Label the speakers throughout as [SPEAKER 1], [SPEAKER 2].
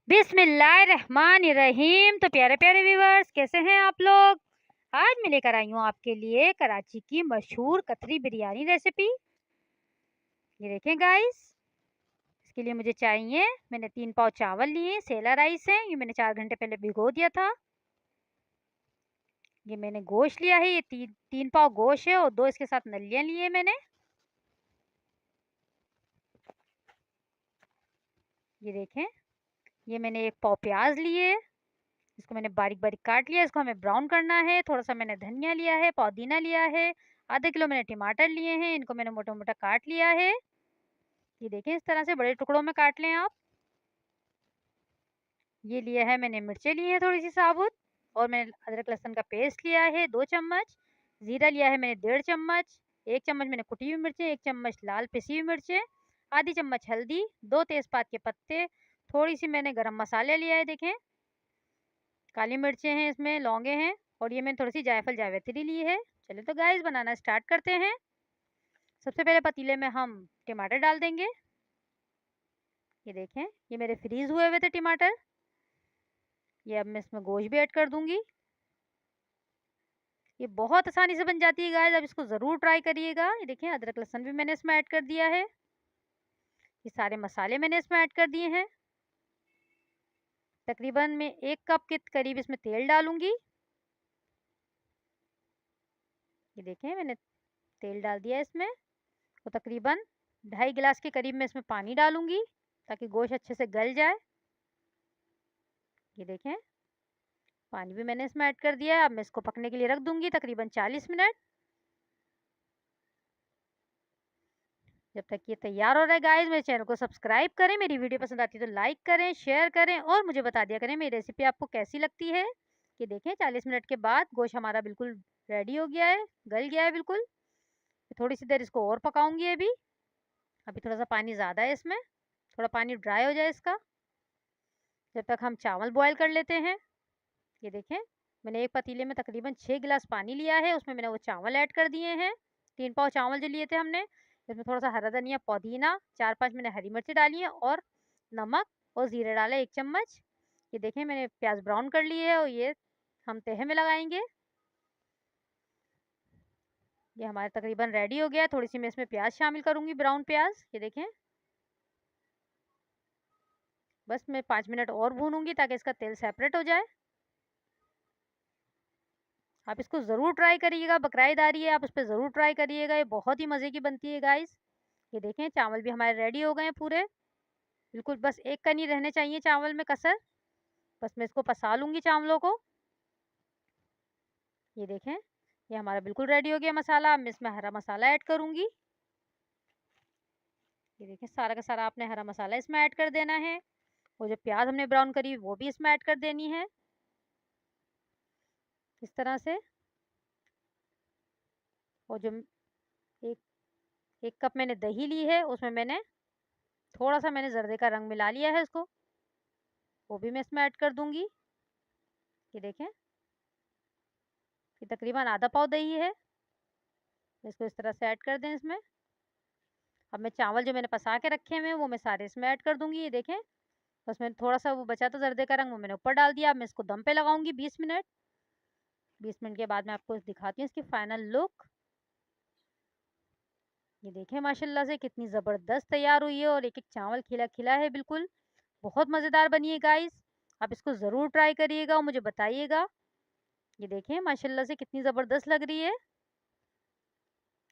[SPEAKER 1] बिस्मिल्लाहिर्रहमानिर्रहीम। तो प्यारे प्यारे व्यूवर्स, कैसे हैं आप लोग। आज मैं लेकर आई हूँ आपके लिए कराची की मशहूर कतरी बिरयानी रेसिपी। ये देखें गाइस, इसके लिए मुझे चाहिए, मैंने 3 पाव चावल लिए, सेला राइस है, ये मैंने 4 घंटे पहले भिगो दिया था। ये मैंने गोश्त लिया है, ये 3 पाव गोश्त है और 2 इसके साथ नलियाँ लिए मैंने। ये देखें, ये मैंने 1 पाव प्याज लिए, इसको मैंने बारीक बारीक काट लिया। इसको हमें ब्राउन करना है। थोड़ा सा मैंने धनिया लिया है, पुदीना लिया है, आधा किलो मैंने टमाटर लिए हैं, इनको मैंने मोटा मोटा काट लिया है। ये देखें, इस तरह से बड़े टुकड़ों में काट लें आप। ये लिया है मैंने मिर्चें ली हैं थोड़ी सी साबुत, और मैंने अदरक लहसुन का पेस्ट लिया है 2 चम्मच। ज़ीरा लिया है मैंने 1.5 चम्मच। 1 चम्मच मैंने कुटी हुई मिर्चें, 1 चम्मच लाल पिसी हुई मिर्चें, आधी चम्मच हल्दी, 2 तेज़पात के पत्ते, थोड़ी सी मैंने गरम मसाला लिया है, देखें काली मिर्चें हैं, इसमें लौंगे हैं, और ये मैंने थोड़ी सी जायफल जावित्री ली है। चलिए तो गाइस बनाना स्टार्ट करते हैं। सबसे पहले पतीले में हम टमाटर डाल देंगे। ये देखें, ये मेरे फ्रीज हुए हुए थे टमाटर। ये अब मैं इसमें गोश्त भी ऐड कर दूंगी। ये बहुत आसानी से बन जाती है गाइस, अब इसको ज़रूर ट्राई करिएगा। ये देखें, अदरक लहसुन भी मैंने इसमें ऐड कर दिया है। ये सारे मसाले मैंने इसमें ऐड कर दिए हैं। तकरीबन मैं 1 कप के करीब इसमें तेल डालूंगी। ये देखें, मैंने तेल डाल दिया है इसमें, तो तकरीबन 2.5 गिलास के करीब मैं इसमें पानी डालूंगी ताकि गोश्त अच्छे से गल जाए। ये देखें, पानी भी मैंने इसमें ऐड कर दिया है। अब मैं इसको पकने के लिए रख दूंगी तकरीबन 40 मिनट। जब तक ये तैयार हो रहा है गाइस, मेरे चैनल को सब्सक्राइब करें, मेरी वीडियो पसंद आती है तो लाइक करें, शेयर करें, और मुझे बता दिया करें मेरी रेसिपी आपको कैसी लगती है। ये देखें, 40 मिनट के बाद गोश्त हमारा बिल्कुल रेडी हो गया है, गल गया है बिल्कुल। थोड़ी सी देर इसको और पकाऊंगी। अभी थोड़ा सा पानी ज़्यादा है इसमें, थोड़ा पानी ड्राई हो जाए इसका, जब तक हम चावल बॉयल कर लेते हैं। ये देखें, मैंने एक पतीले में तकरीबन 6 गिलास पानी लिया है, उसमें मैंने वो चावल ऐड कर दिए हैं। 3 पाव चावल जो लिए थे हमने, इसमें थोड़ा सा हरा धनिया, पुदीना, 4-5 मैंने हरी मिर्ची डाली है, और नमक और ज़ीरा डाला 1 चम्मच। ये देखें, मैंने प्याज ब्राउन कर लिए है, और ये हम तहे में लगाएंगे। ये हमारे तकरीबन रेडी हो गया। थोड़ी सी मैं इसमें प्याज शामिल करूँगी, ब्राउन प्याज। ये देखें, बस मैं 5 मिनट और भूनूंगी ताकि इसका तेल सेपरेट हो जाए। आप इसको ज़रूर ट्राई करिएगा, बकराईद आ रही है, आप उस पर ज़रूर ट्राई करिएगा, ये बहुत ही मज़े की बनती है गाइस। ये देखें, चावल भी हमारे रेडी हो गए हैं पूरे, बिल्कुल बस एक कनी रहने चाहिए चावल में कसर। बस मैं इसको पसा लूँगी चावलों को। ये देखें, ये हमारा बिल्कुल रेडी हो गया मसाला। अब मैं इसमें हरा मसाला ऐड करूँगी। ये देखें, सारा का सारा आपने हरा मसाला इसमें ऐड कर देना है। वो जो प्याज हमने ब्राउन करी वो भी इसमें ऐड कर देनी है, इस तरह से। और जो एक 1 कप मैंने दही ली है, उसमें मैंने थोड़ा सा मैंने जर्दे का रंग मिला लिया है इसको, वो भी मैं इसमें ऐड कर दूंगी। ये देखें, ये तकरीबन आधा पाव दही है, इसको इस तरह से ऐड कर दें इसमें। अब मैं चावल जो मैंने पसा के रखे हुए हैं वो मैं सारे इसमें ऐड कर दूंगी। ये देखें, बस मैंने थोड़ा सा वो बचा था जर्दे का रंग, वो मैंने ऊपर डाल दिया। अब मैं इसको दम पे लगाऊंगी 20 मिनट। 20 मिनट के बाद मैं आपको दिखाती हूँ इसकी फाइनल लुक। ये देखें, माशाल्लाह से कितनी ज़बरदस्त तैयार हुई है, और एक एक चावल खिला खिला है बिल्कुल। बहुत मज़ेदार बनी है गाइस, आप इसको ज़रूर ट्राई करिएगा और मुझे बताइएगा। ये देखें, माशाल्लाह से कितनी ज़बरदस्त लग रही है।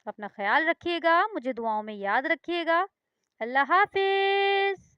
[SPEAKER 1] अपना ख्याल रखिएगा, मुझे दुआओं में याद रखिएगा। अल्लाह हाफिज़।